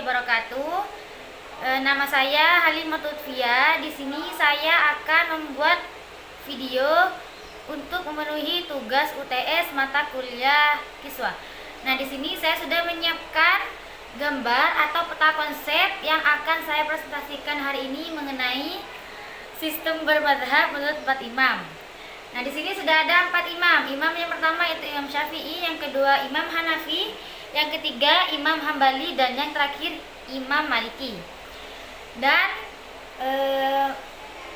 wabarakatuh. Nama saya Halimah Lutfia. Di sini saya akan membuat video untuk memenuhi tugas UTS mata kuliah Kiswah. Nah, di sini saya sudah menyiapkan gambar atau peta konsep yang akan saya presentasikan hari ini mengenai sistem bermadzhab menurut 4 imam. Nah, di sini sudah ada 4 imam. Imam yang pertama itu Imam Syafi'i, yang kedua Imam Hanafi, yang ketiga Imam Hambali, dan yang terakhir Imam Maliki. Dan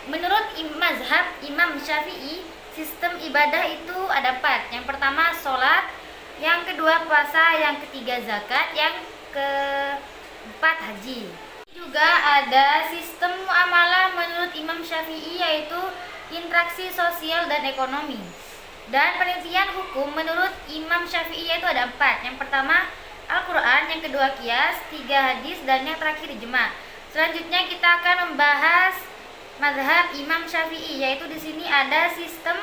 menurut mazhab Imam Syafi'i, sistem ibadah itu ada 4. Yang pertama sholat, yang kedua puasa, yang ketiga zakat, yang keempat haji. Juga ada sistem muamalah menurut Imam Syafi'i, yaitu interaksi sosial dan ekonomi. Dan penelitian hukum menurut Imam Syafi'i yaitu ada 4. Yang pertama Al-Quran, yang kedua qiyas, 3 hadis, dan yang terakhir ijma. Selanjutnya kita akan membahas mazhab Imam Syafi'i, yaitu di sini ada sistem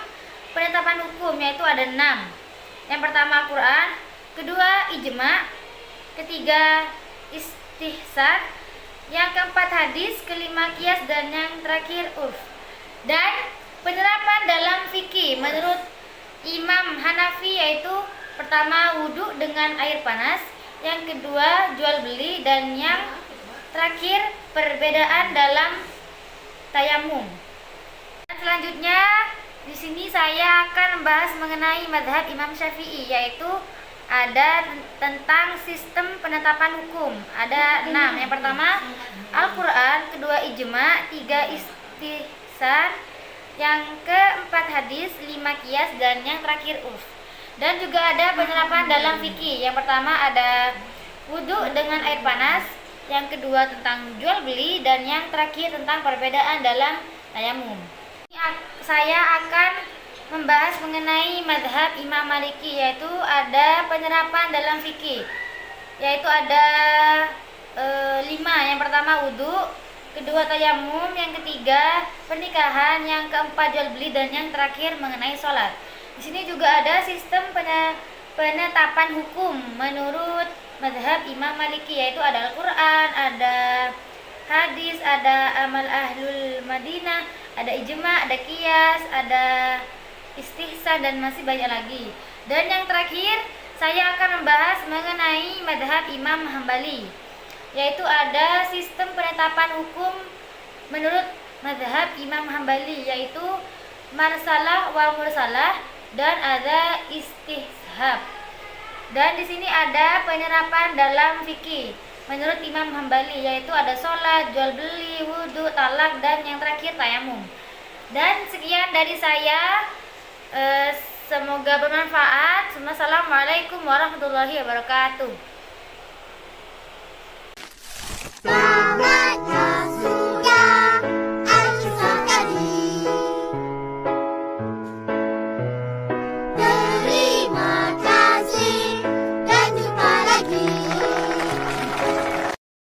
penetapan hukum, yaitu ada 6. Yang pertama Al-Quran, kedua ijma, ketiga istihsan, yang keempat hadis, kelima qiyas, dan yang terakhir urf. Dan penerapan dalam fikih menurut Imam Hanafi yaitu pertama wudhu dengan air panas, yang kedua jual beli, dan yang terakhir perbedaan dalam tayamum. Dan selanjutnya di sini saya akan membahas mengenai mazhab Imam Syafi'i, yaitu ada tentang sistem penetapan hukum. Ada 6. Yang pertama Al-Quran, kedua ijma, 3 istihsan, yang keempat hadis, 5 qiyas, dan yang terakhir urf. Dan juga ada penerapan dalam fikih. Yang pertama ada wudhu dengan air panas, yang kedua tentang jual beli, dan yang terakhir tentang perbedaan dalam tayamum. Saya akan membahas mengenai mazhab Imam Maliki, yaitu ada penerapan dalam fikih, yaitu ada 5. Yang pertama wudhu, kedua tayamum, yang ketiga pernikahan, yang keempat jual beli, dan yang terakhir mengenai sholat. Di sini juga ada sistem penetapan hukum menurut mazhab Imam Maliki, yaitu ada Al-Quran, ada hadis, ada amal ahlul Madinah, ada ijma, ada qiyas, ada istihsan, dan masih banyak lagi. Dan yang terakhir saya akan membahas mengenai mazhab Imam Hambali, yaitu ada sistem penetapan hukum menurut mazhab Imam Hambali, yaitu marsalah wa mursalah, dan ada istihab. Dan di sini ada penerapan dalam fikih menurut Imam Hambali, yaitu ada sholat, jual beli, wudhu, talak, dan yang terakhir tayamum. Dan sekian dari saya, semoga bermanfaat. Wassalamualaikum warahmatullahi wabarakatuh.